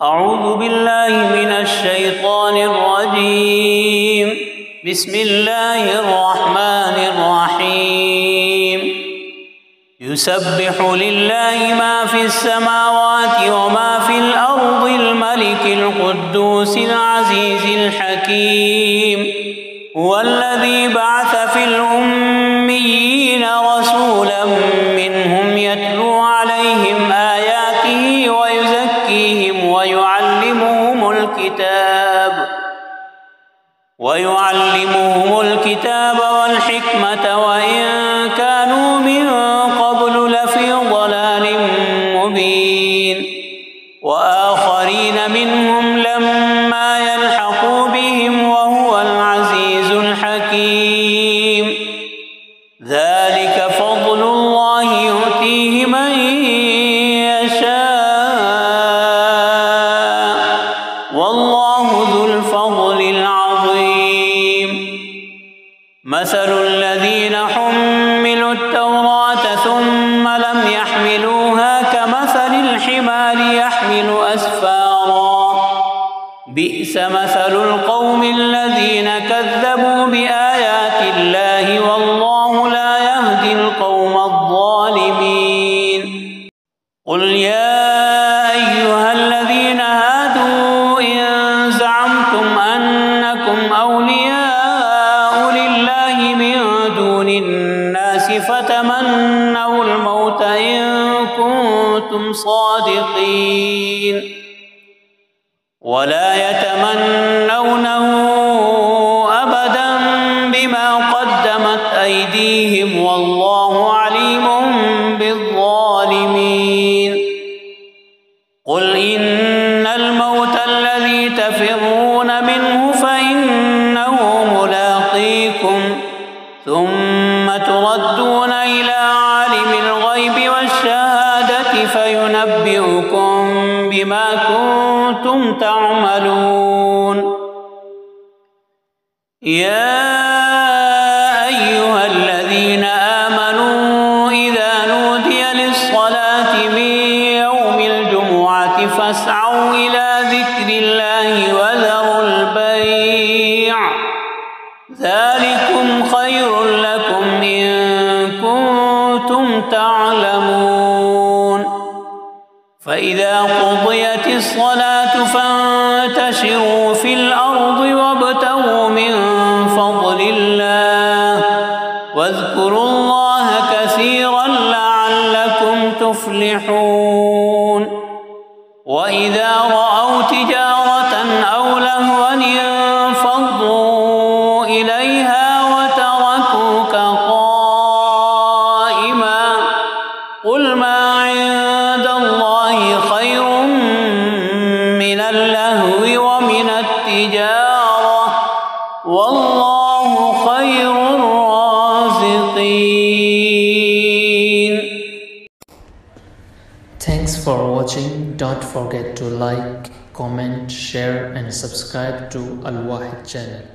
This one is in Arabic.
أعوذ بالله من الشيطان الرجيم. بسم الله الرحمن الرحيم. يسبح لله ما في السماوات وما في الأرض الملك القدوس العزيز الحكيم. هو الذي بعث في الأميين رسولا منهم يتلو عليهم آياته ويزكيهم ويعلمهم الكتاب والحكمة وإن كانوا من قبل لفي ضلال مبين. وآخرين منهم لما يلحقوا بهم وهو العزيز الحكيم. ذلك فضل الله يؤتيه من يشاء والله ذو الفضل العظيم. مثل الذين حملوا التوراة ثم لم يحملوها كمثل الحمار يحمل أسفارا. بئس مثل القوم الذين كذبوا بآيات الله والله لا يهدي القوم الظالمين. قل يا أيها الذين هادوا إن زعمتم أنكم أولياء لله من دون الناس فتمنوا الموت إن كنتم صادقين ولا يتمنونه أبدا بما قدمت أيديهم والله عليم بالظالمين. قل إن الموت الذي تفرون منه فإنه ملاقيكم ثم تردون إلى عالم الغيب والشهادة فينبئكم بما كنتم تعملون. يا أيها الذين آمنوا إذا نودي للصلاة من يوم الجمعة فاسعوا إلى ذكر الله وذروا البيع ذلكم خير لكم إن كنتم تعلمون. فإذا قضيت الصلاة فانتشروا في الأرض وابتغوا من فضل الله واذكروا الله كثيرا لعلكم تفلحون. وإذا رأوا تجارة أو لهوا انفضوا إليها وتركوك قائما قل ما عند الله خير من اللهو ومن التجارة والله خير الرازقين. Thanks for watching. Don't forget to like, comment, share and subscribe to Al Wahid channel.